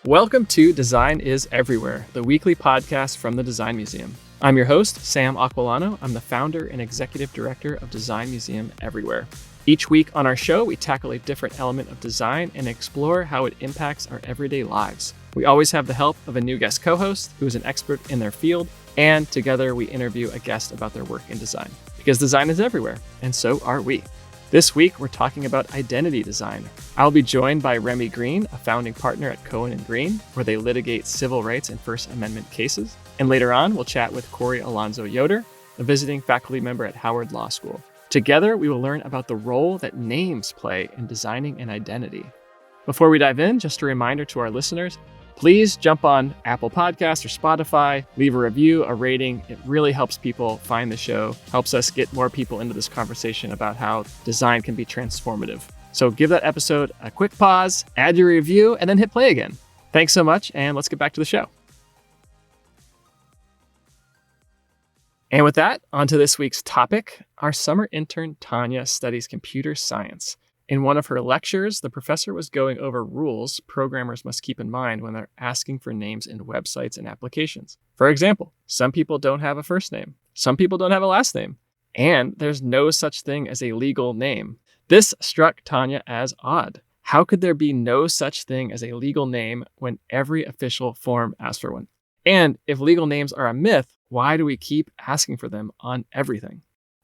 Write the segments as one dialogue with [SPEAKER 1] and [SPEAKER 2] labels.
[SPEAKER 1] Welcome to Design is Everywhere, the weekly podcast from the Design Museum. I'm your host, Sam Aquilano. I'm the founder and executive director of Design Museum Everywhere. Each week on our show, we tackle a different element of design and explore how it impacts our everyday lives. We always have the help of a new guest co-host who is an expert in their field, and together we interview a guest about their work in design. Because design is everywhere, and so are we. This week, we're talking about identity design. I'll be joined by Remy Green, a founding partner at Cohen & Green, where they litigate civil rights and First Amendment cases. And later on, we'll chat with Corey Alonzo Yoder, a visiting faculty member at Howard Law School. Together, we will learn about the role that names play in designing an identity. Before we dive in, just a reminder to our listeners, please jump on Apple Podcasts or Spotify, leave a review, a rating. It really helps people find the show, helps us get more people into this conversation about how design can be transformative. So give that episode a quick pause, add your review, and then hit play again. Thanks so much, and let's get back to the show. And with that, on to this week's topic. Our summer intern, Tanya, studies computer science. In one of her lectures, the professor was going over rules programmers must keep in mind when they're asking for names in websites and applications. For example, some people don't have a first name. Some people don't have a last name. And there's no such thing as a legal name. This struck Tanya as odd. How could there be no such thing as a legal name when every official form asks for one? And if legal names are a myth, why do we keep asking for them on everything?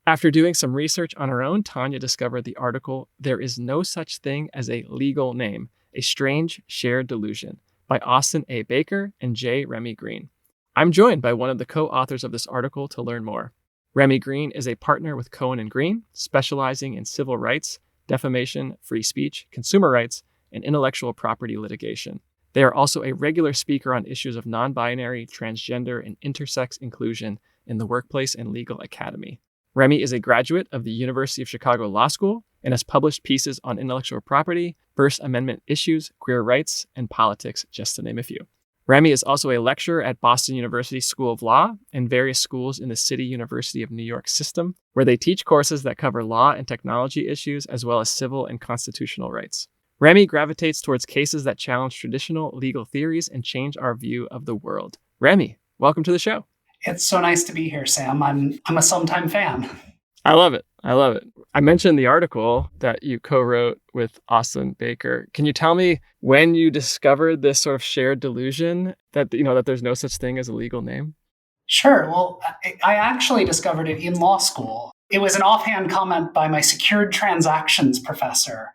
[SPEAKER 1] After doing some research on her own, Tanya discovered the article, There is No Such Thing as a Legal Name, A Strange Shared Delusion by Austin A. Baker and J. Remy Green. I'm joined by one of the co-authors of this article to learn more. Remy Green is a partner with Cohen & Green, specializing in civil rights, defamation, free speech, consumer rights, and intellectual property litigation. They are also a regular speaker on issues of non-binary, transgender, and intersex inclusion in the workplace and legal academy. Remy is a graduate of the University of Chicago Law School and has published pieces on intellectual property, First Amendment issues, queer rights, and politics, just to name a few. Remy is also a lecturer at Boston University School of Law and various schools in the City University of New York system, where they teach courses that cover law and technology issues, as well as civil and constitutional rights. Remy gravitates towards cases that challenge traditional legal theories and change our view of the world. Remy, welcome to the show.
[SPEAKER 2] It's so nice to be here, Sam. I'm a sometime fan.
[SPEAKER 1] I love it. I mentioned the article that you co-wrote with Austin Baker. Can you tell me when you discovered this sort of shared delusion that there's no such thing as a legal name?
[SPEAKER 2] Sure. Well, I actually discovered it in law school. It was an offhand comment by my secured transactions professor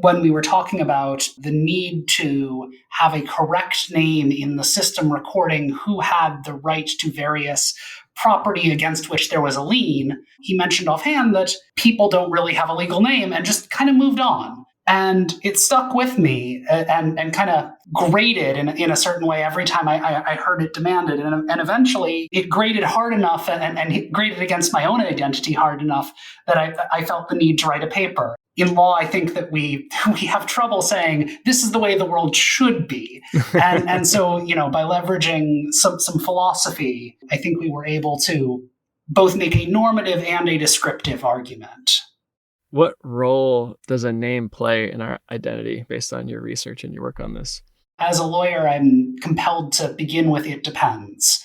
[SPEAKER 2] when we were talking about the need to have a correct name in the system recording who had the right to various property against which there was a lien. He mentioned offhand that people don't really have a legal name and just kind of moved on. And it stuck with me and kind of grated in a certain way every time I heard it demanded. And eventually it grated hard enough and it grated against my own identity hard enough that I felt the need to write a paper. In law, I think that we have trouble saying this is the way the world should be. And so, by leveraging some philosophy, I think we were able to both make a normative and a descriptive argument.
[SPEAKER 1] What role does a name play in our identity based on your research and your work on this?
[SPEAKER 2] As a lawyer, I'm compelled to begin with it depends.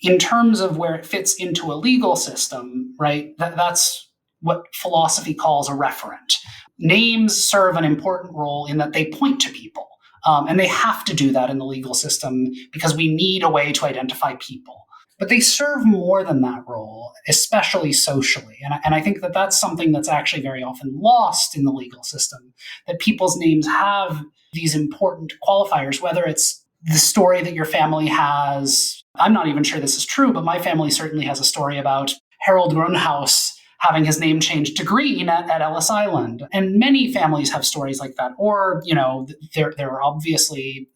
[SPEAKER 2] In terms of where it fits into a legal system, right, that's what philosophy calls a referent. Names serve an important role in that they point to people. And they have to do that in the legal system because we need a way to identify people. But they serve more than that role, especially socially. And I think that that's something that's actually very often lost in the legal system, that people's names have these important qualifiers, whether it's the story that your family has. I'm not even sure this is true, but my family certainly has a story about Harold Grunhaus having his name changed to Green at Ellis Island. And many families have stories like that. Or, there are obviously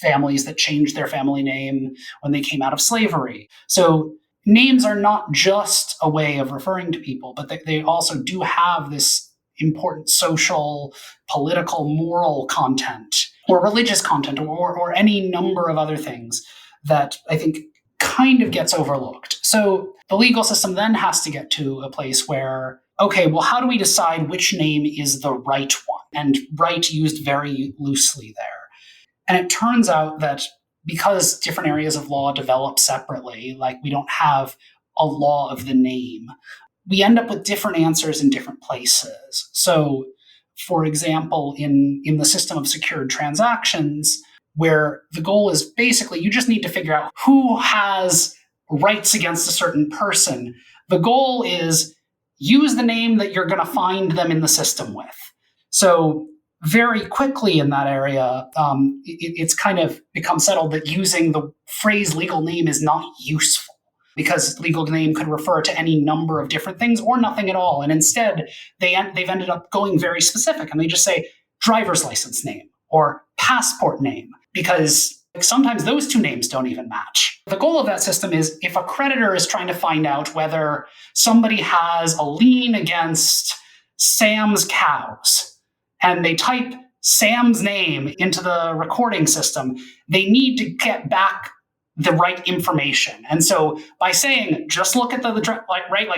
[SPEAKER 2] families that changed their family name when they came out of slavery. So names are not just a way of referring to people, but they also do have this important social, political, moral content or religious content or any number of other things that I think kind of gets overlooked. So the legal system then has to get to a place where, okay, well, how do we decide which name is the right one? And right used very loosely there. And it turns out that because different areas of law develop separately, like we don't have a law of the name, we end up with different answers in different places. So, for example, in the system of secured transactions, where the goal is basically you just need to figure out who has rights against a certain person. The goal is use the name that you're going to find them in the system with. So very quickly in that area, it's kind of become settled that using the phrase legal name is not useful, because legal name could refer to any number of different things or nothing at all. And instead, they've ended up going very specific, and they just say driver's license name or passport name, because sometimes those two names don't even match. The goal of that system is if a creditor is trying to find out whether somebody has a lien against Sam's cows, and they type Sam's name into the recording system, they need to get back the right information. And so by saying, just look at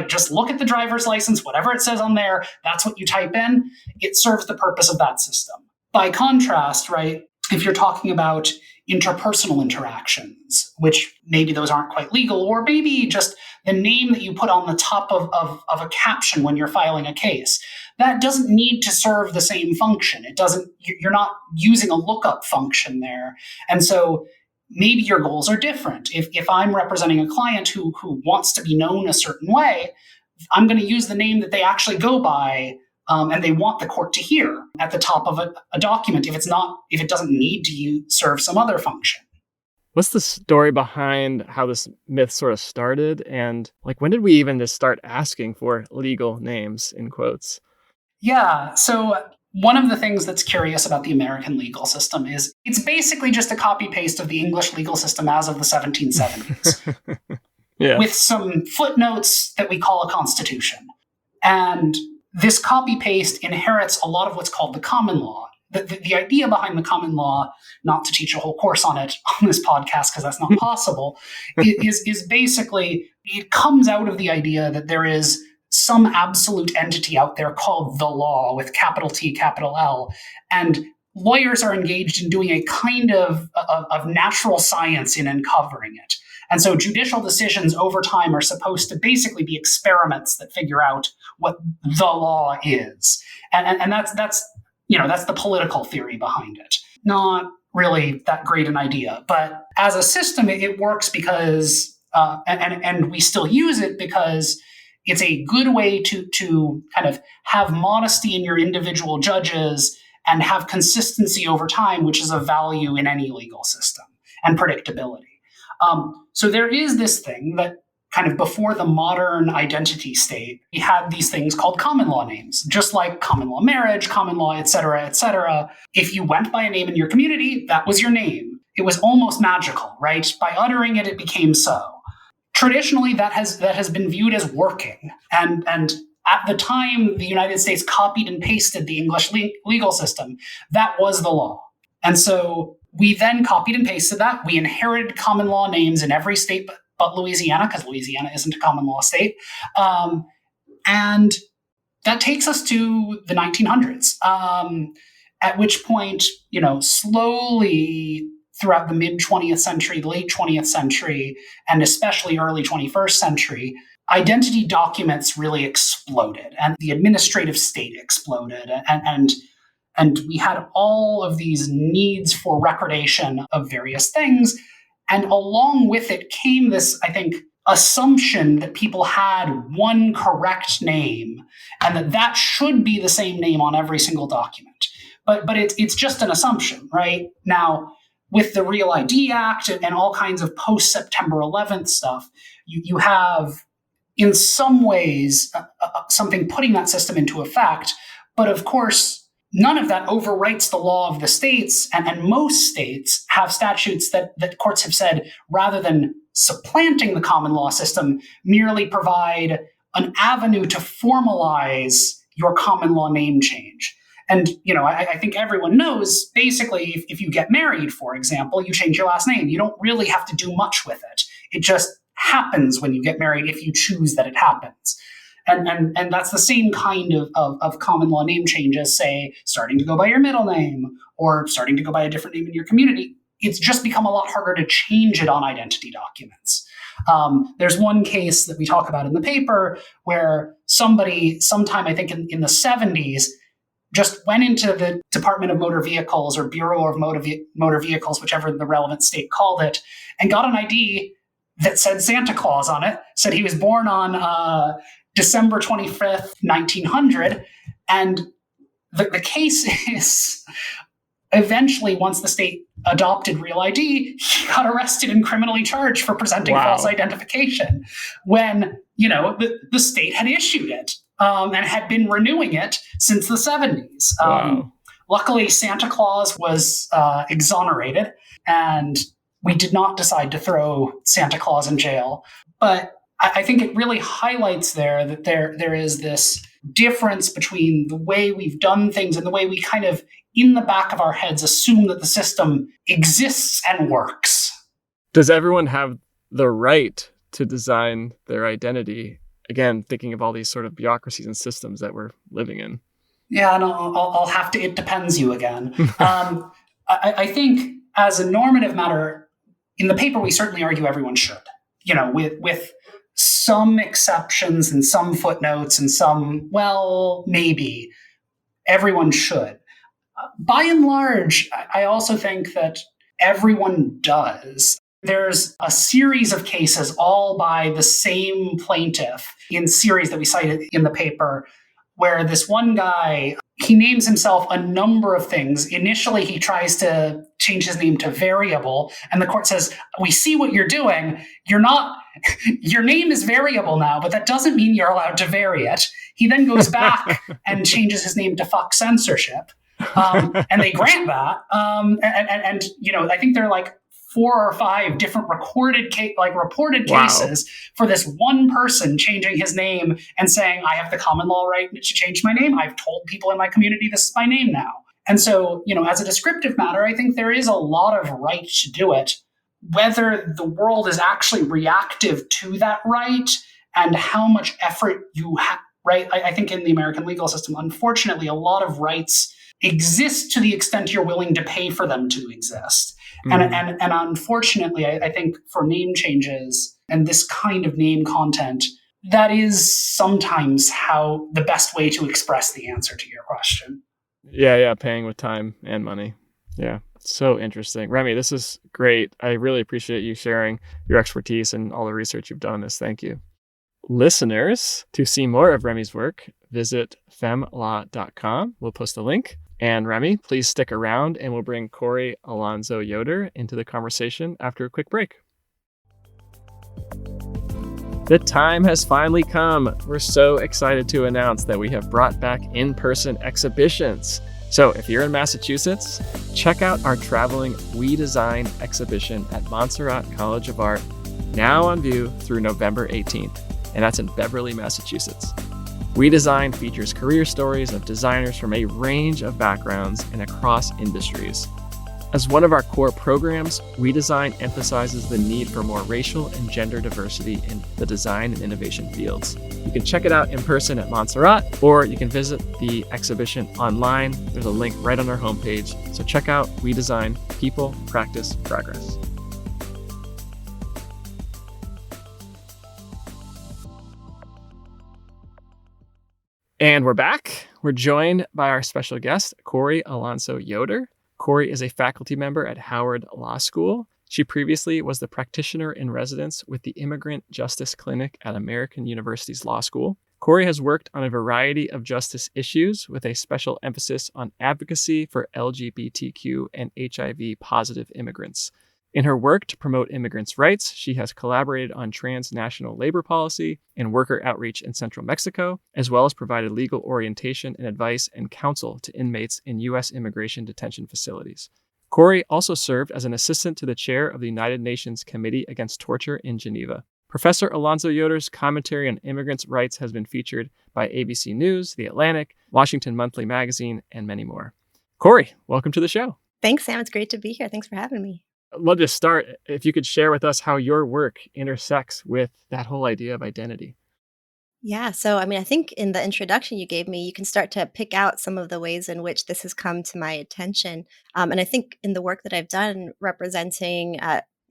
[SPEAKER 2] just look at the driver's license, whatever it says on there, that's what you type in, it serves the purpose of that system. By contrast, right, if you're talking about interpersonal interactions, which maybe those aren't quite legal, or maybe just the name that you put on the top of a caption when you're filing a case, that doesn't need to serve the same function. You're not using a lookup function there. And so maybe your goals are different. If I'm representing a client who wants to be known a certain way, I'm going to use the name that they actually go by, and they want the court to hear at the top of a document if it doesn't need to serve some other function.
[SPEAKER 1] What's the story behind how this myth sort of started? And when did we even just start asking for legal names in quotes?
[SPEAKER 2] Yeah. So one of the things that's curious about the American legal system is it's basically just a copy paste of the English legal system as of the 1770s.
[SPEAKER 1] Yeah.
[SPEAKER 2] With some footnotes that we call a constitution. And this copy paste inherits a lot of what's called the common law. The idea behind the common law, not to teach a whole course on it on this podcast because that's not possible, is basically, it comes out of the idea that there is some absolute entity out there called the law with capital T, capital L. And lawyers are engaged in doing a kind of natural science in uncovering it. And so judicial decisions over time are supposed to basically be experiments that figure out what the law is. And that's the political theory behind it. Not really that great an idea, but as a system, it works because, and we still use it because it's a good way to kind of have modesty in your individual judges and have consistency over time, which is a value in any legal system, and predictability. So there is this thing that kind of before the modern identity state, we had these things called common law names, just like common law marriage, common law, et cetera, et cetera. If you went by a name in your community, that was your name. It was almost magical, right? By uttering it, it became so. Traditionally, that has been viewed as working. And at the time the United States copied and pasted the English legal system, that was the law. And so we then copied and pasted that. We inherited common law names in every state but Louisiana, because Louisiana isn't a common law state. And that takes us to the 1900s, at which point, slowly throughout the mid-20th century, late 20th century, and especially early 21st century, identity documents really exploded, and the administrative state exploded, and we had all of these needs for recordation of various things. And along with it came this, I think, assumption that people had one correct name and that should be the same name on every single document. But it's just an assumption, right? Now, with the Real ID Act and all kinds of post-September 11th stuff, you have, in some ways, something putting that system into effect. But of course, none of that overwrites the law of the states, and most states have statutes that courts have said, rather than supplanting the common law system, merely provide an avenue to formalize your common law name change. And, I think everyone knows, basically, if you get married, for example, you change your last name. You don't really have to do much with it. It just happens when you get married if you choose that it happens. And that's the same kind of common law name change as, say, starting to go by your middle name or starting to go by a different name in your community. It's just become a lot harder to change it on identity documents. There's one case that we talk about in the paper where somebody, sometime I think in the 70s, just went into the Department of Motor Vehicles or Bureau of Motor Vehicles, whichever the relevant state called it, and got an ID that said Santa Claus on it, said he was born on December 25th, 1900. And the case is, eventually, once the state adopted Real ID, he got arrested and criminally charged for presenting false identification when, the state had issued it and had been renewing it since the 70s. Luckily, Santa Claus was exonerated, and we did not decide to throw Santa Claus in jail. But I think it really highlights there that there is this difference between the way we've done things and the way we kind of, in the back of our heads, assume that the system exists and works.
[SPEAKER 1] Does everyone have the right to design their identity? Again, thinking of all these sort of bureaucracies and systems that we're living in.
[SPEAKER 2] Yeah, and I'll have to it depends you again. I think as a normative matter, in the paper, we certainly argue everyone should, with some exceptions and some footnotes and some, well, maybe everyone should. By and large, I also think that everyone does. There's a series of cases, all by the same plaintiff, in series that we cited in the paper, where this one guy, he names himself a number of things. Initially, he tries to change his name to Variable, and the court says, we see what you're doing. Your name is Variable now, but that doesn't mean you're allowed to vary it. He then goes back and changes his name to Fuck Censorship. And they grant that. I think there are like 4 or 5 different reported cases for this one person changing his name and saying, I have the common law right to change my name. I've told people in my community this is my name now. And so, as a descriptive matter, I think there is a lot of right to do it. Whether the world is actually reactive to that right and how much effort you have, right? I think in the American legal system, unfortunately, a lot of rights exist to the extent you're willing to pay for them to exist. Mm. And unfortunately, I think for name changes and this kind of name content, that is sometimes how the best way to express the answer to your question.
[SPEAKER 1] Yeah, paying with time and money. Yeah, so interesting. Remy, this is great. I really appreciate you sharing your expertise and all the research you've done on this. Thank you. Listeners, to see more of Remy's work, visit femlaw.com. We'll post a link. And Remy, please stick around and we'll bring Corey Alonso Yoder into the conversation after a quick break. The time has finally come. We're so excited to announce that we have brought back in-person exhibitions. So if you're in Massachusetts, check out our traveling We Design exhibition at Montserrat College of Art, now on view through November 18th. And that's in Beverly, Massachusetts. We Design features career stories of designers from a range of backgrounds and across industries. As one of our core programs, We Design emphasizes the need for more racial and gender diversity in the design and innovation fields. You can check it out in person at Montserrat, or you can visit the exhibition online. There's a link right on our homepage. So check out We Design, People, Practice, Progress. And we're back. We're joined by our special guest, Corey Alonso Yoder. Corey is a faculty member at Howard Law School. She previously was the practitioner in residence with the Immigrant Justice Clinic at American University's Law School. Corey has worked on a variety of justice issues with a special emphasis on advocacy for LGBTQ and HIV-positive immigrants. In her work to promote immigrants' rights, she has collaborated on transnational labor policy and worker outreach in central Mexico, as well as provided legal orientation and advice and counsel to inmates in U.S. immigration detention facilities. Corey also served as an assistant to the chair of the United Nations Committee Against Torture in Geneva. Professor Alonso Yoder's commentary on immigrants' rights has been featured by ABC News, The Atlantic, Washington Monthly Magazine, and many more. Corey, welcome to the show.
[SPEAKER 3] Thanks, Sam. It's great to be here. Thanks for having me.
[SPEAKER 1] I'd love to start, if you could share with us how your work intersects with that whole idea of identity.
[SPEAKER 3] Yeah. So, I mean, I think in the introduction you gave me, you can start to pick out some of the ways in which this has come to my attention. And I think in the work that I've done representing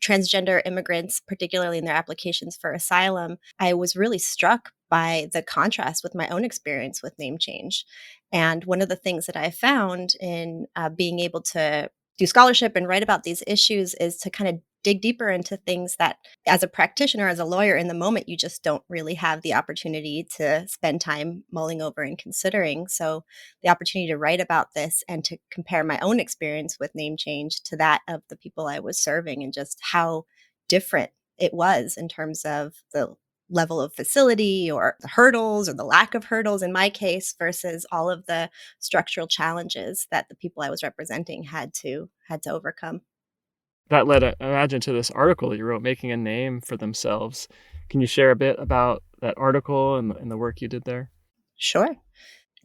[SPEAKER 3] transgender immigrants, particularly in their applications for asylum, I was really struck by the contrast with my own experience with name change. And one of the things that I found in being able to do scholarship and write about these issues is to kind of dig deeper into things that as a practitioner, as a lawyer in the moment, you just don't really have the opportunity to spend time mulling over and considering. So, the opportunity to write about this and to compare my own experience with name change to that of the people I was serving and just how different it was in terms of the level of facility or the hurdles or the lack of hurdles in my case versus all of the structural challenges that the people I was representing had to overcome.
[SPEAKER 1] That led, I imagine, to this article that you wrote, Making a Name for Themselves. Can you share a bit about that article and the work you did there?
[SPEAKER 3] Sure.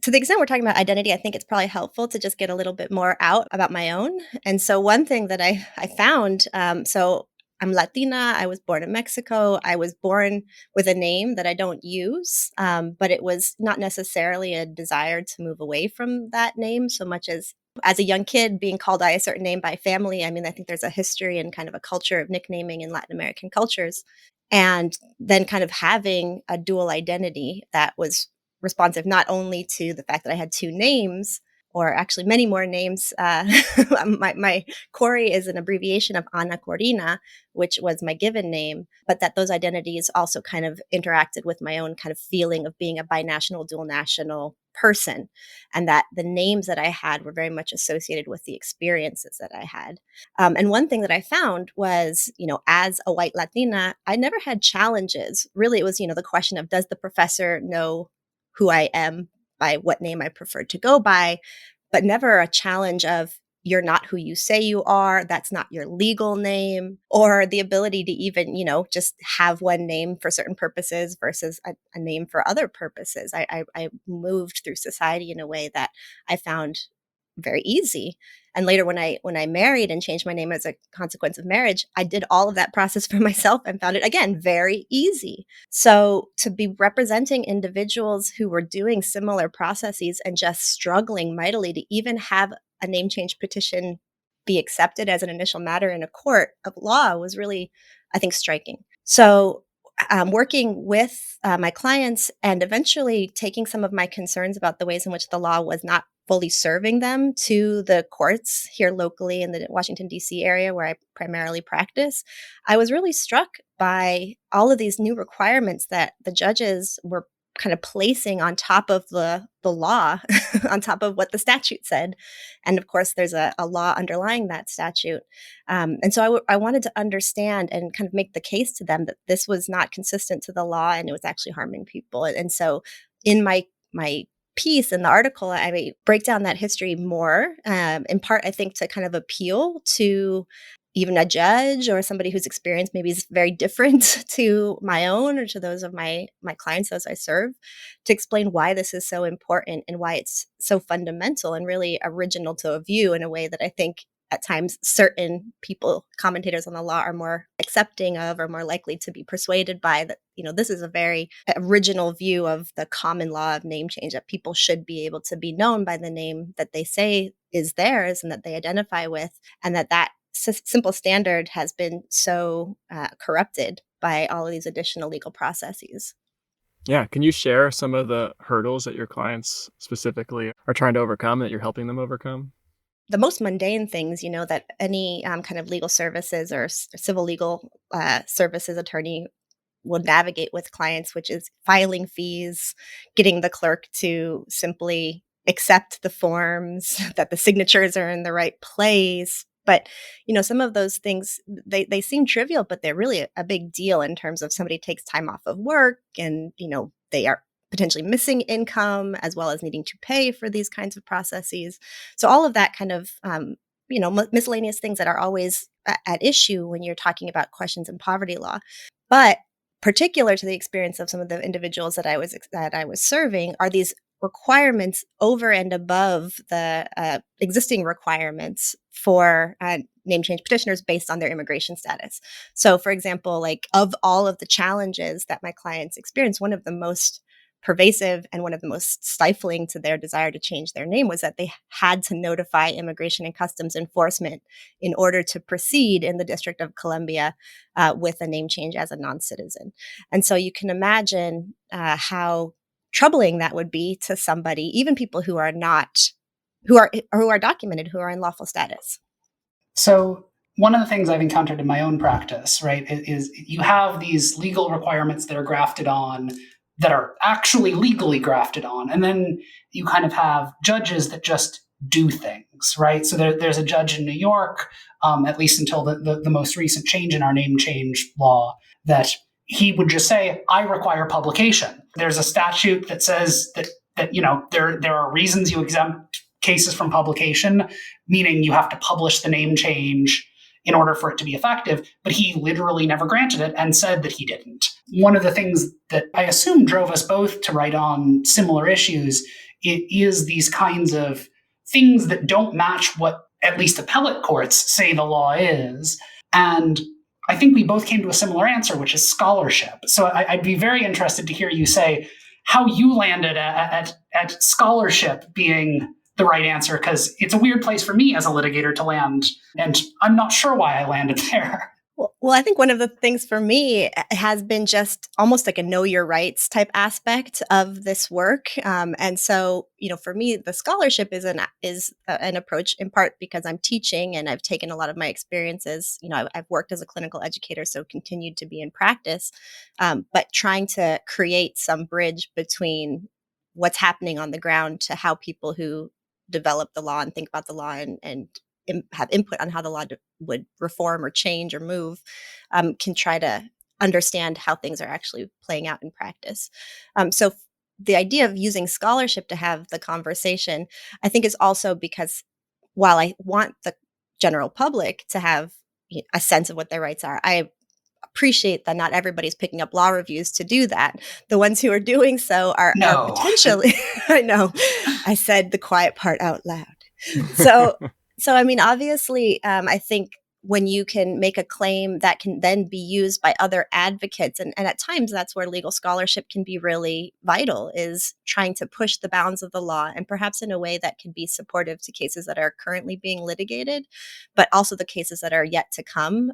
[SPEAKER 3] To the extent we're talking about identity, I think it's probably helpful to just get a little bit more out about my own. And so, one thing that I found, so I'm Latina. I was born in Mexico. I was born with a name that I don't use, but it was not necessarily a desire to move away from that name so much as a young kid being called by a certain name by family. I mean, I think there's a history and kind of a culture of nicknaming in Latin American cultures. And then kind of having a dual identity that was responsive not only to the fact that I had two names, or actually many more names. My Corey is an abbreviation of Ana Corina, which was my given name, but that those identities also kind of interacted with my own kind of feeling of being a binational, dual national person, and that the names that I had were very much associated with the experiences that I had. And one thing that I found was, as a white Latina, I never had challenges. Really, it was, the question of does the professor know who I am by what name I preferred to go by, but never a challenge of you're not who you say you are, that's not your legal name, or the ability to even, just have one name for certain purposes versus a name for other purposes. I moved through society in a way that I found very easy. And later when I married and changed my name as a consequence of marriage, I did all of that process for myself and found it again very easy. So to be representing individuals who were doing similar processes and just struggling mightily to even have a name change petition be accepted as an initial matter in a court of law was really, I think, striking. So working with my clients and eventually taking some of my concerns about the ways in which the law was not fully serving them to the courts here locally in the Washington, D.C. area where I primarily practice, I was really struck by all of these new requirements that the judges were kind of placing on top of the law, on top of what the statute said. And of course, there's a law underlying that statute. And so I wanted to understand and kind of make the case to them that this was not consistent to the law and it was actually harming people. And so in my piece in the article, I break down that history more, in part, I think, to kind of appeal to even a judge or somebody whose experience maybe is very different to my own or to those of my clients, those I serve, to explain why this is so important and why it's so fundamental and really original to a view in a way that I think at times certain people, commentators on the law, are more accepting of or more likely to be persuaded by. That this is a very original view of the common law of name change, that people should be able to be known by the name that they say is theirs and that they identify with, and that simple standard has been so corrupted by all of these additional legal processes.
[SPEAKER 1] Yeah. Can you share some of the hurdles that your clients specifically are trying to overcome, that you're helping them overcome?
[SPEAKER 3] The most mundane things, that any kind of legal services or civil legal services attorney will navigate with clients, which is filing fees, getting the clerk to simply accept the forms, that the signatures are in the right place. But, some of those things, they seem trivial, but they're really a big deal in terms of somebody takes time off of work and, they are potentially missing income as well as needing to pay for these kinds of processes. So all of that kind of, miscellaneous things that are always at issue when you're talking about questions in poverty law. But particular to the experience of some of the individuals that I was serving are these requirements over and above the existing requirements for name change petitioners based on their immigration status. So, for example, like of all of the challenges that my clients experience, one of the most pervasive and one of the most stifling to their desire to change their name was that they had to notify Immigration and Customs Enforcement in order to proceed in the District of Columbia with a name change as a non-citizen. And so you can imagine how troubling that would be to somebody, even people who are not, who are documented, who are in lawful status.
[SPEAKER 2] So one of the things I've encountered in my own practice, right, is you have these legal requirements that are grafted on, that are actually legally grafted on. And then you kind of have judges that just do things, right? So there's a judge in New York, at least until the most recent change in our name change law, that he would just say, I require publication. There's a statute that says that there are reasons you exempt cases from publication, meaning you have to publish the name change in order for it to be effective, but he literally never granted it and said that he didn't. One of the things that I assume drove us both to write on similar issues is these kinds of things that don't match what at least appellate courts say the law is. And I think we both came to a similar answer, which is scholarship. So I'd be very interested to hear you say how you landed at scholarship being the right answer, because it's a weird place for me as a litigator to land, and I'm not sure why I landed there.
[SPEAKER 3] Well, I think one of the things for me has been just almost like a know your rights type aspect of this work. And so, for me, the scholarship is an approach in part because I'm teaching and I've taken a lot of my experiences. I've worked as a clinical educator, so continued to be in practice, but trying to create some bridge between what's happening on the ground to how people who develop the law and think about the law and have input on how the law would reform or change or move, can try to understand how things are actually playing out in practice. So the idea of using scholarship to have the conversation, I think, is also because while I want the general public to have a sense of what their rights are, I appreciate that not everybody's picking up law reviews to do that. The ones who are doing so are potentially, I know, I said the quiet part out loud. So I mean, obviously, I think when you can make a claim that can then be used by other advocates, and at times that's where legal scholarship can be really vital, is trying to push the bounds of the law and perhaps in a way that can be supportive to cases that are currently being litigated, but also the cases that are yet to come,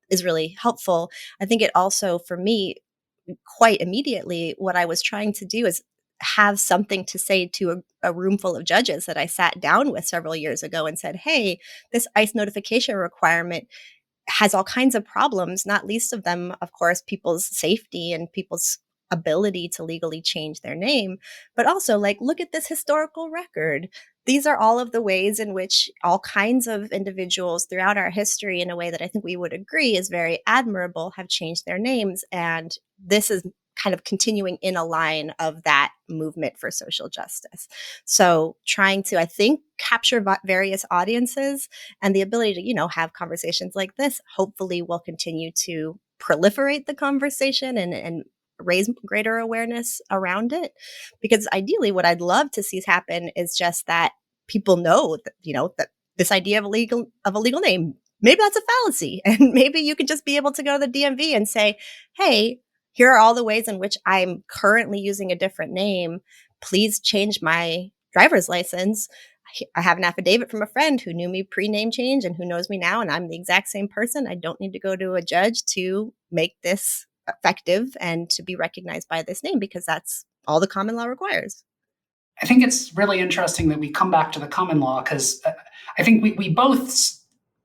[SPEAKER 3] is really helpful. I think it also, for me, quite immediately, what I was trying to do is have something to say to a room full of judges that I sat down with several years ago and said, hey, this ICE notification requirement has all kinds of problems, not least of them, of course, people's safety and people's ability to legally change their name, but also look at this historical record. These are all of the ways in which all kinds of individuals throughout our history, in a way that I think we would agree is very admirable, have changed their names. And this is kind of continuing in a line of that movement for social justice. So trying to, I think, capture various audiences, and the ability to, have conversations like this, hopefully will continue to proliferate the conversation and raise greater awareness around it. Because ideally what I'd love to see happen is just that people know that, that this idea of a legal name, maybe that's a fallacy. And maybe you could just be able to go to the DMV and say, hey, here are all the ways in which I'm currently using a different name. Please change my driver's license. I have an affidavit from a friend who knew me pre-name change and who knows me now, and I'm the exact same person. I don't need to go to a judge to make this effective and to be recognized by this name, because that's all the common law requires.
[SPEAKER 2] I think it's really interesting that we come back to the common law, because I think we both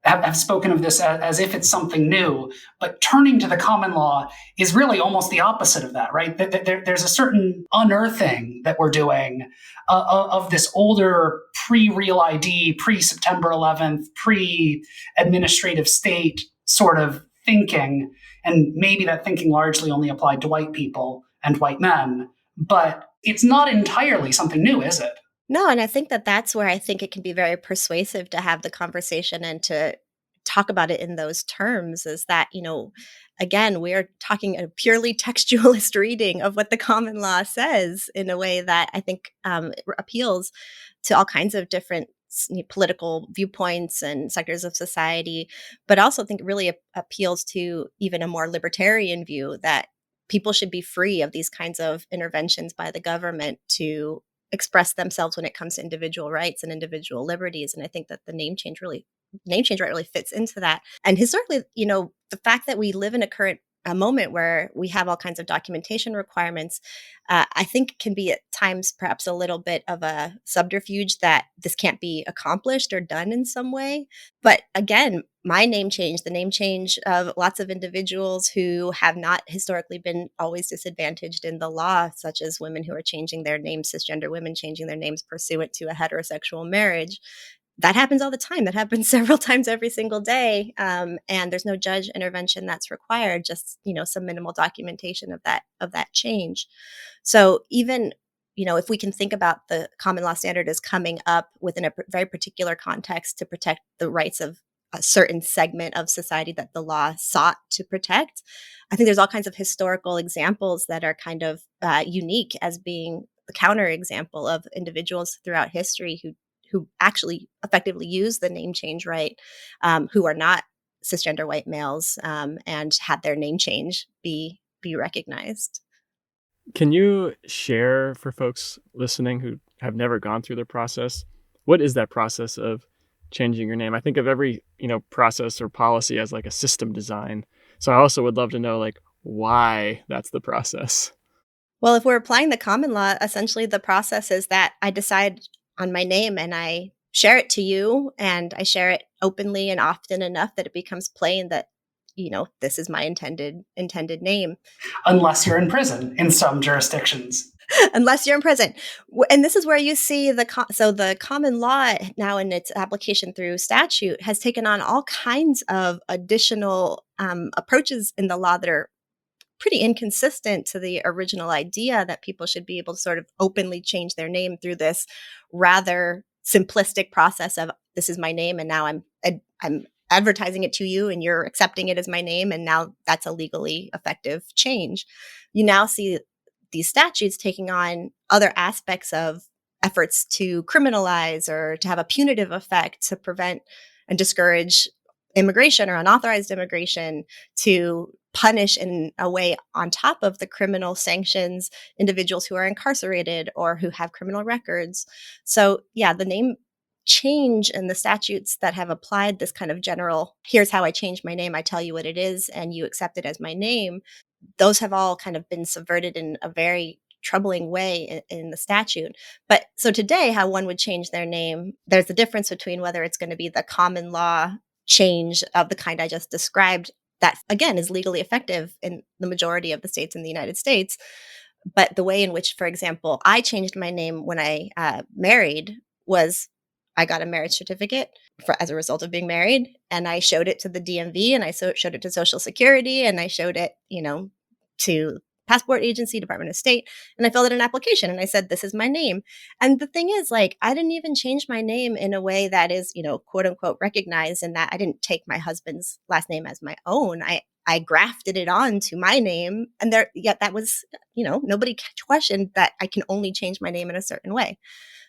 [SPEAKER 2] have spoken of this as if it's something new, but turning to the common law is really almost the opposite of that, right? There's a certain unearthing that we're doing of this older pre-Real ID, pre-September 11th, pre-administrative state sort of thinking. And maybe that thinking largely only applied to white people and white men, but it's not entirely something new, is it?
[SPEAKER 3] No, and I think that that's where I think it can be very persuasive to have the conversation and to talk about it in those terms, is that, again, we're talking a purely textualist reading of what the common law says in a way that I think appeals to all kinds of different political viewpoints and sectors of society, but also think really appeals to even a more libertarian view that people should be free of these kinds of interventions by the government to express themselves when it comes to individual rights and individual liberties. And I think that the name change right really fits into that. And historically, the fact that we live in a moment where we have all kinds of documentation requirements, I think can be at times perhaps a little bit of a subterfuge that this can't be accomplished or done in some way. But again, my name change, the name change of lots of individuals who have not historically been always disadvantaged in the law, such as women who are changing their names, cisgender women changing their names pursuant to a heterosexual marriage. That happens all the time. That happens several times every single day. And there's no judge intervention that's required, just, some minimal documentation of that change. So even, if we can think about the common law standard as coming up within a very particular context to protect the rights of a certain segment of society that the law sought to protect, I think there's all kinds of historical examples that are kind of unique as being the counterexample of individuals throughout history who actually effectively use the name change right, who are not cisgender white males, and had their name change be recognized.
[SPEAKER 1] Can you share for folks listening who have never gone through the process, what is that process of changing your name? I think of every, process or policy as like a system design. So I also would love to know like why that's the process.
[SPEAKER 3] Well, if we're applying the common law, essentially the process is that I decide on my name and I share it to you, and I share it openly and often enough that it becomes plain that, this is my intended name.
[SPEAKER 2] Unless you're in prison in some jurisdictions.
[SPEAKER 3] Unless you're in prison. And this is where you see the common law now in its application through statute has taken on all kinds of additional approaches in the law that are pretty inconsistent to the original idea that people should be able to sort of openly change their name through this rather simplistic process of this is my name and now I'm advertising it to you and you're accepting it as my name, and now that's a legally effective change. You now see these statutes taking on other aspects of efforts to criminalize or to have a punitive effect to prevent and discourage immigration or unauthorized immigration, to punish in a way on top of the criminal sanctions individuals who are incarcerated or who have criminal records. So yeah, the name change and the statutes that have applied this kind of general, here's how I change my name, I tell you what it is, and you accept it as my name, those have all kind of been subverted in a very troubling way in the statute. But so today, how one would change their name, there's a difference between whether it's going to be the common law change of the kind I just described, that again is legally effective in the majority of the states in the United States. But the way in which, for example, I changed my name when I married was I got a marriage certificate as a result of being married, and I showed it to the DMV, and I showed it to Social Security, and I showed it, to Passport Agency, Department of State, and I filled out an application and I said, this is my name. And the thing is, like, I didn't even change my name in a way that is, quote unquote recognized, in that I didn't take my husband's last name as my own. I grafted it on to my name, and yet that was, nobody questioned that I can only change my name in a certain way.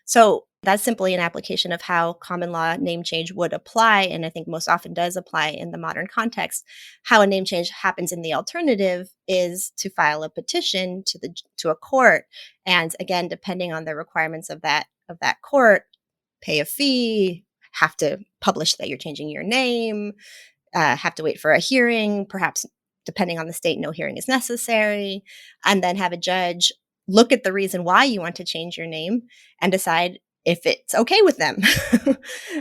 [SPEAKER 3] So that's simply an application of how common law name change would apply, and I think most often does apply in the modern context. How a name change happens in the alternative is to file a petition to a court, and again, depending on the requirements of that court, pay a fee, have to publish that you're changing your name, have to wait for a hearing, perhaps depending on the state, no hearing is necessary, and then have a judge look at the reason why you want to change your name and decide if it's okay with them.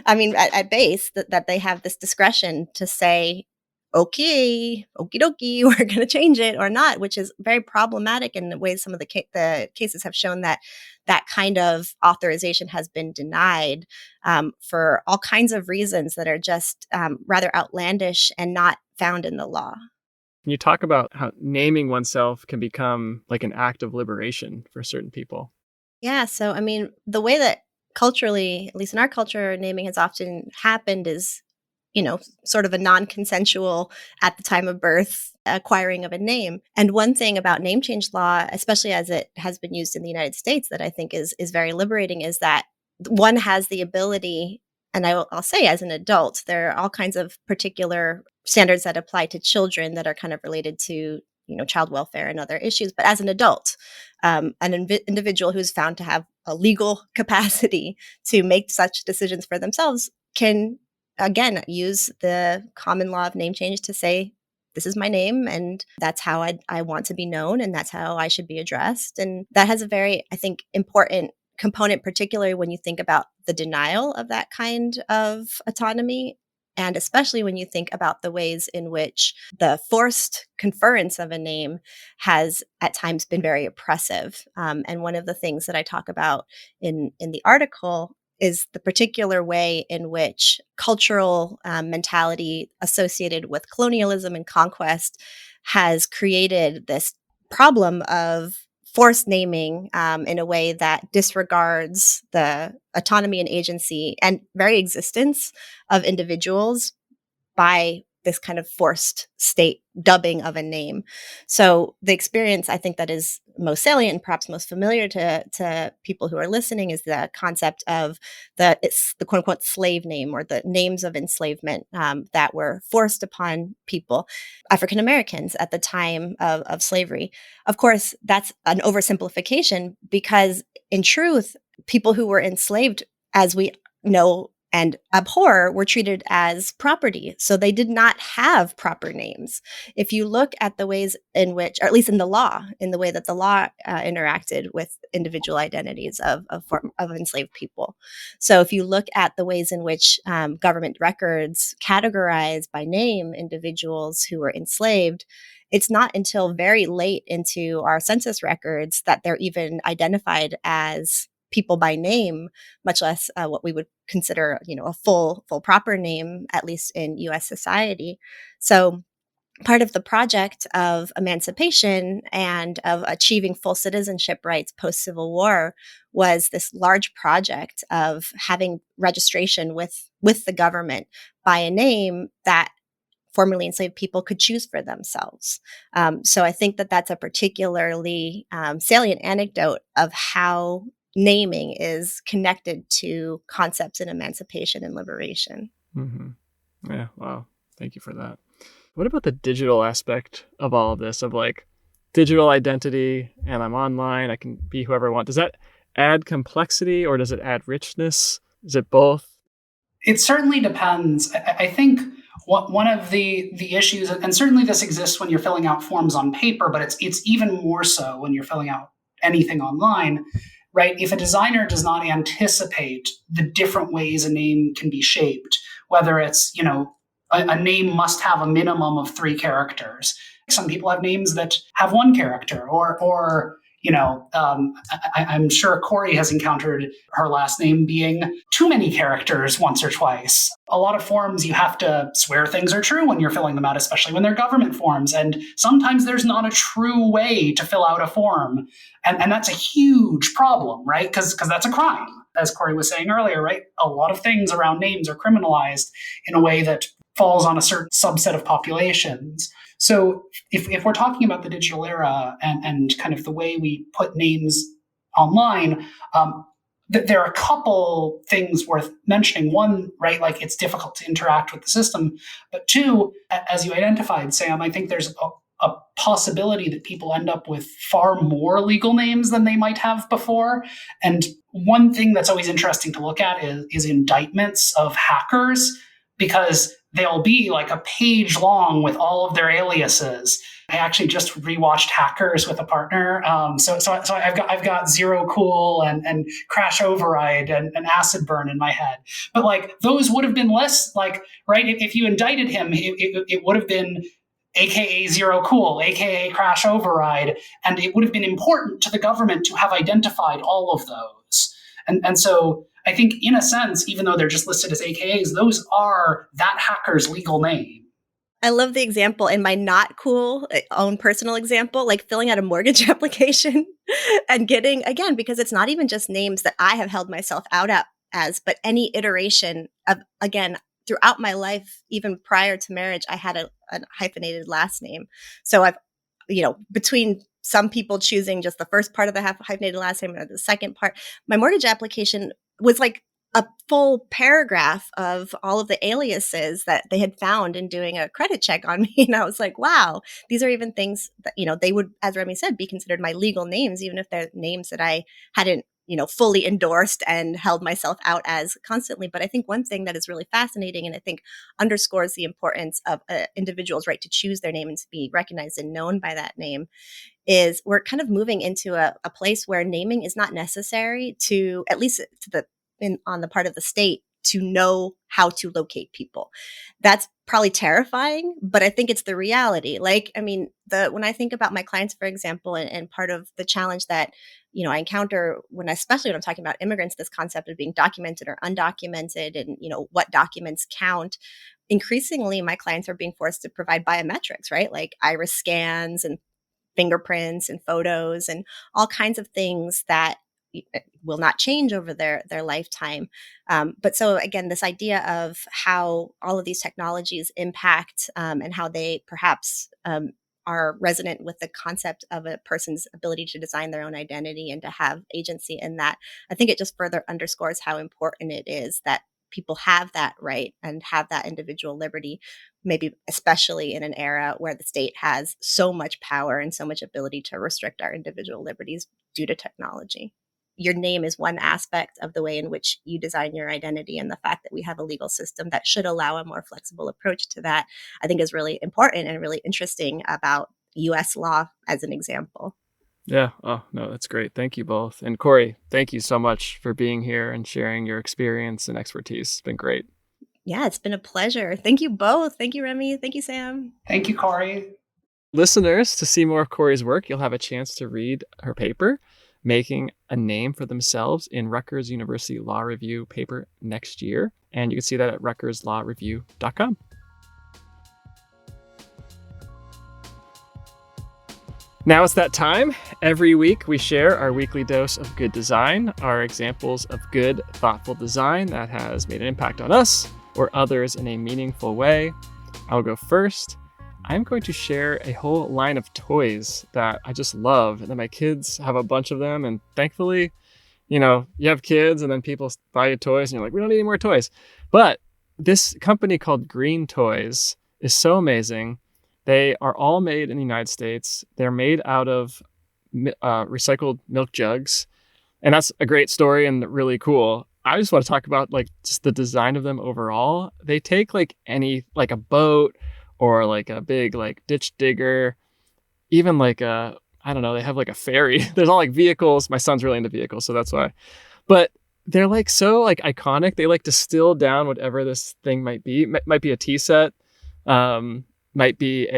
[SPEAKER 3] I mean, at base, that they have this discretion to say, okay, okie dokie, we're going to change it or not, which is very problematic in the ways some of the cases have shown that kind of authorization has been denied for all kinds of reasons that are just rather outlandish and not found in the law.
[SPEAKER 1] Can you talk about how naming oneself can become like an act of liberation for certain people?
[SPEAKER 3] Yeah. So, I mean, the way that culturally, at least in our culture, naming has often happened is, sort of a non-consensual at the time of birth acquiring of a name. And one thing about name change law, especially as it has been used in the United States, that I think is very liberating, is that one has the ability, and I'll say as an adult, there are all kinds of particular standards that apply to children that are kind of related to child welfare and other issues, but as an adult, individual who's found to have a legal capacity to make such decisions for themselves can, again, use the common law of name change to say, this is my name and that's how I want to be known and that's how I should be addressed. And that has a very, I think, important component, particularly when you think about the denial of that kind of autonomy. And especially when you think about the ways in which the forced conference of a name has at times been very oppressive. And one of the things that I talk about in the article is the particular way in which cultural mentality associated with colonialism and conquest has created this problem of forced naming in a way that disregards the autonomy and agency and very existence of individuals by this kind of forced state dubbing of a name. So the experience I think that is most salient and perhaps most familiar to people who are listening is the concept of the quote unquote slave name, or the names of enslavement that were forced upon people, African Americans at the time of slavery. Of course, that's an oversimplification because in truth, people who were enslaved, as we know and abhor, were treated as property. So they did not have proper names. If you look at the ways in which, or at least in the law, in the way that the law interacted with individual identities of enslaved people. So if you look at the ways in which government records categorize by name individuals who were enslaved, it's not until very late into our census records that they're even identified as people by name, much less what we would consider, a full proper name, at least in U.S. society. So part of the project of emancipation and of achieving full citizenship rights post-Civil War was this large project of having registration with the government by a name that formerly enslaved people could choose for themselves. So I think that that's a particularly salient anecdote of how naming is connected to concepts in emancipation and liberation.
[SPEAKER 1] Mm-hmm. Yeah, wow. Thank you for that. What about the digital aspect of all of this, of like digital identity, and I'm online, I can be whoever I want? Does that add complexity or does it add richness? Is it both?
[SPEAKER 2] It certainly depends. I think one of the issues, and certainly this exists when you're filling out forms on paper, but it's even more so when you're filling out anything online, right? If a designer does not anticipate the different ways a name can be shaped, whether it's, a name must have a minimum of 3 characters. Some people have names that have 1 character, or I'm sure Corey has encountered her last name being too many characters once or twice. A lot of forms, you have to swear things are true when you're filling them out, especially when they're government forms. And sometimes there's not a true way to fill out a form. And that's a huge problem, right? Because that's a crime, as Corey was saying earlier, right? A lot of things around names are criminalized in a way that falls on a certain subset of populations. So if we're talking about the digital era and kind of the way we put names online, there are a couple things worth mentioning. One, right, like it's difficult to interact with the system. But 2, as you identified, Sam, I think there's a possibility that people end up with far more legal names than they might have before. And one thing that's always interesting to look at is indictments of hackers, because they'll be like a page long with all of their aliases. I actually just rewatched Hackers with a partner. So I've got Zero Cool and Crash Override and Acid Burn in my head. But like those would have been less like, right? If you indicted him, it would have been AKA Zero Cool, AKA Crash Override. And it would have been important to the government to have identified all of those. And so I think in a sense, even though they're just listed as AKAs, those are that hacker's legal name.
[SPEAKER 3] I love the example in my not cool own personal example, like filling out a mortgage application and getting, again, because it's not even just names that I have held myself out as, but any iteration of, again, throughout my life, even prior to marriage, I had a hyphenated last name. So I've, between some people choosing just the first part of the hyphenated last name and the second part, my mortgage application was like a full paragraph of all of the aliases that they had found in doing a credit check on me. And I was like, wow, these are even things that, they would, as Remy said, be considered my legal names, even if they're names that I hadn't, fully endorsed and held myself out as constantly. But I think one thing that is really fascinating, and I think underscores the importance of an individual's right to choose their name and to be recognized and known by that name, is we're kind of moving into a place where naming is not necessary to, at least on the part of the state, to know how to locate people. That's probably terrifying, but I think it's the reality. When I think about my clients, for example, and part of the challenge that, I encounter especially when I'm talking about immigrants, this concept of being documented or undocumented and, what documents count. Increasingly, my clients are being forced to provide biometrics, right? Like iris scans and fingerprints and photos and all kinds of things that will not change over their lifetime. But so again, this idea of how all of these technologies impact and how they perhaps are resonant with the concept of a person's ability to design their own identity and to have agency in that, I think it just further underscores how important it is that people have that right and have that individual liberty, maybe especially in an era where the state has so much power and so much ability to restrict our individual liberties due to technology. Your name is one aspect of the way in which you design your identity, and the fact that we have a legal system that should allow a more flexible approach to that, I think is really important and really interesting about US law as an example.
[SPEAKER 1] Yeah. Oh, no, that's great. Thank you both. And Corey, thank you so much for being here and sharing your experience and expertise. It's been great.
[SPEAKER 3] Yeah, it's been a pleasure. Thank you both. Thank you, Remy. Thank you, Sam.
[SPEAKER 2] Thank you, Corey.
[SPEAKER 1] Listeners, to see more of Corey's work, you'll have a chance to read her paper, Making a Name for Themselves, in Rutgers University Law Review paper next year. And you can see that at rutgerslawreview.com. Now it's that time. Every week we share our weekly dose of good design, our examples of good, thoughtful design that has made an impact on us or others in a meaningful way. I'll go first. I'm going to share a whole line of toys that I just love, and then my kids have a bunch of them. And thankfully, you have kids and then people buy you toys and you're like, we don't need any more toys. But this company called Green Toys is so amazing. They are all made in the United States. They're made out of recycled milk jugs. And that's a great story and really cool. I just want to talk about just the design of them overall. They take a boat or a big ditch digger, even they have a ferry. There's all vehicles. My son's really into vehicles, so that's why. But they're so iconic. They distill down whatever this thing might be. Might be a tea set. Might be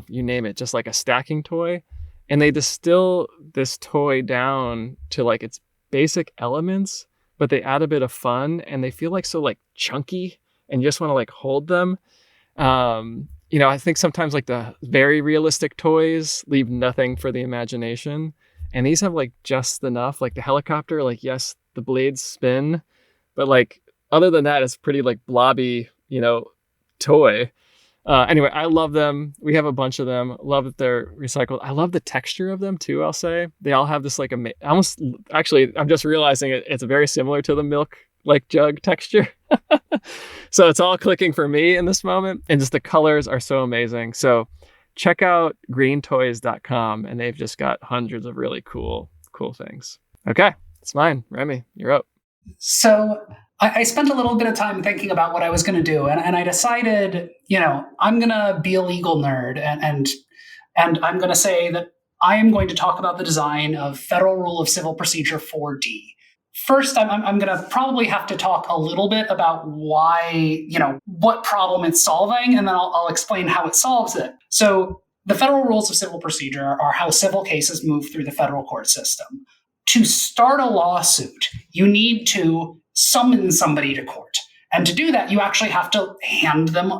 [SPEAKER 1] you name it, just a stacking toy. And they distill this toy down to its basic elements, but they add a bit of fun and they feel so chunky and you just want to hold them. I think sometimes the very realistic toys leave nothing for the imagination. And these have just enough, the helicopter, yes, the blades spin, but other than that, it's pretty blobby, toy. Anyway, I love them. We have a bunch of them. Love that they're recycled. I love the texture of them too, I'll say. They all have this almost, actually, I'm just realizing it's very similar to the milk jug texture. So it's all clicking for me in this moment. And just the colors are so amazing. So check out greentoys.com and they've just got hundreds of really cool things. Okay, it's mine. Remy, you're up.
[SPEAKER 2] So I spent a little bit of time thinking about what I was going to do. And I decided, I'm going to be a legal nerd and I'm going to say that I am going to talk about the design of Federal Rule of Civil Procedure 4D. First, I'm going to probably have to talk a little bit about why, what problem it's solving, and then I'll explain how it solves it. So the Federal Rules of Civil Procedure are how civil cases move through the federal court system. To start a lawsuit, you need to summon somebody to court. And to do that, you actually have to hand them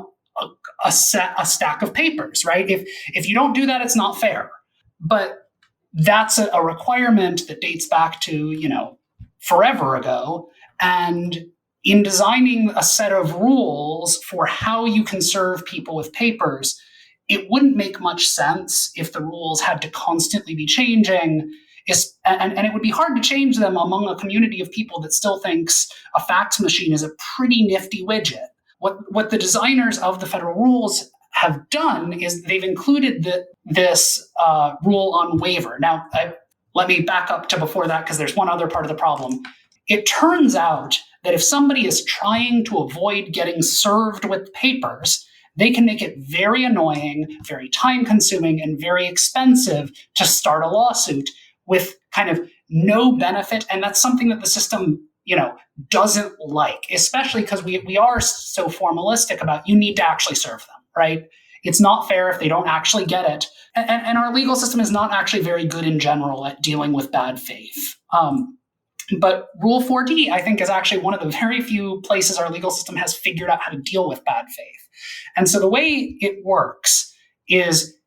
[SPEAKER 2] a stack of papers, right? If you don't do that, it's not fair. But that's a requirement that dates back to, forever ago. And in designing a set of rules for how you can serve people with papers, it wouldn't make much sense if the rules had to constantly be changing And it would be hard to change them among a community of people that still thinks a fax machine is a pretty nifty widget. What the designers of the federal rules have done is they've included this rule on waiver. Now, let me back up to before that, because there's one other part of the problem. It turns out that if somebody is trying to avoid getting served with papers, they can make it very annoying, very time-consuming, and very expensive to start a lawsuit with kind of no benefit. And that's something that the system, doesn't like, especially because we are so formalistic about you need to actually serve them, right? It's not fair if they don't actually get it. And our legal system is not actually very good in general at dealing with bad faith. But Rule 4D, I think, is actually one of the very few places our legal system has figured out how to deal with bad faith. And so the way it works is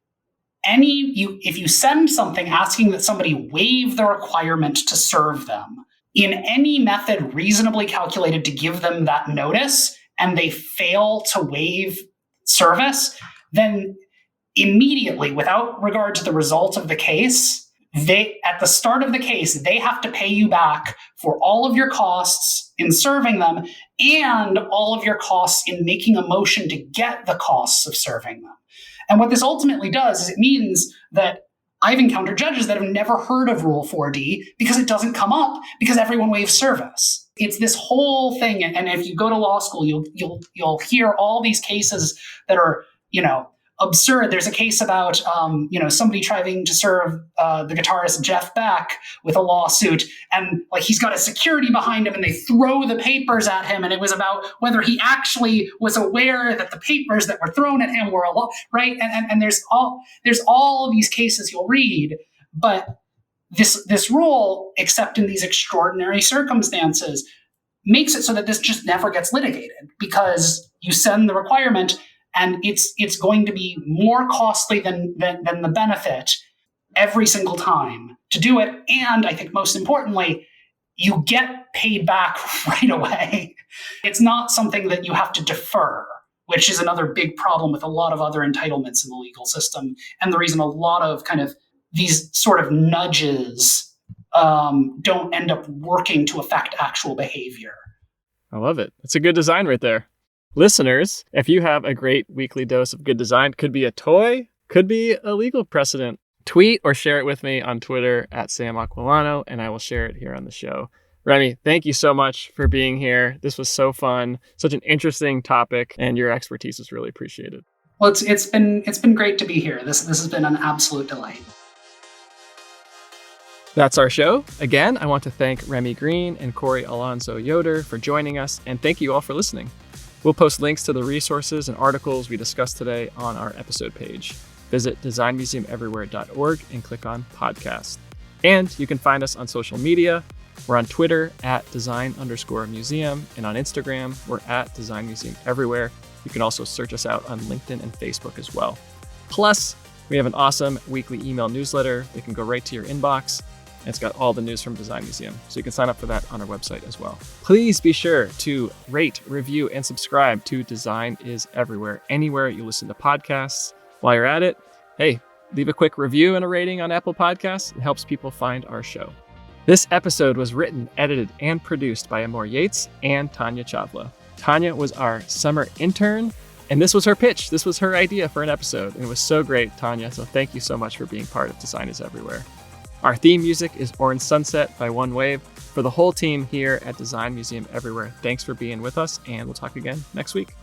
[SPEAKER 2] if you send something asking that somebody waive the requirement to serve them in any method reasonably calculated to give them that notice, and they fail to waive service, then immediately, without regard to the result of the case, at the start of the case, they have to pay you back for all of your costs in serving them and all of your costs in making a motion to get the costs of serving them. And what this ultimately does is it means that I've encountered judges that have never heard of Rule 4D because it doesn't come up because everyone waives service. It's this whole thing. And if you go to law school, you'll hear all these cases that are, absurd. There's a case about, somebody trying to serve the guitarist Jeff Beck with a lawsuit, and he's got a security behind him, and they throw the papers at him, and it was about whether he actually was aware that the papers that were thrown at him were right. And there's all of these cases you'll read, but this rule, except in these extraordinary circumstances, makes it so that this just never gets litigated because you send the requirement. And it's going to be more costly than the benefit every single time to do it. And I think most importantly, you get paid back right away. It's not something that you have to defer, which is another big problem with a lot of other entitlements in the legal system. And the reason a lot of kind of these sort of nudges don't end up working to affect actual behavior.
[SPEAKER 1] I love it. It's a good design right there. Listeners, if you have a great weekly dose of good design, could be a toy, could be a legal precedent, tweet or share it with me on Twitter at Sam Aquilano, and I will share it here on the show. Remy, thank you so much for being here. This was so fun, such an interesting topic, and your expertise is really appreciated.
[SPEAKER 2] Well, it's been great to be here. This has been an absolute delight.
[SPEAKER 1] That's our show. Again, I want to thank Remy Green and Corey Alonso Yoder for joining us, and thank you all for listening. We'll post links to the resources and articles we discussed today on our episode page. Visit designmuseumeverywhere.org and click on podcast. And you can find us on social media. We're on Twitter at @design_museum, and on Instagram, we're at Design Museum Everywhere. You can also search us out on LinkedIn and Facebook as well. Plus, we have an awesome weekly email newsletter that can go right to your inbox. It's got all the news from Design Museum, so you can sign up for that on our website as well. Please be sure to rate, review, and subscribe to Design is Everywhere, anywhere you listen to podcasts. While you're at it, hey, leave a quick review and a rating on Apple Podcasts. It helps people find our show. This episode was written, edited, and produced by Amor Yates and Tanya Chavla. Tanya was our summer intern, and this was her pitch. This was her idea for an episode, and it was so great, Tanya, so thank you so much for being part of Design is Everywhere. Our theme music is Orange Sunset by One Wave. For the whole team here at Design Museum Everywhere, thanks for being with us, and we'll talk again next week.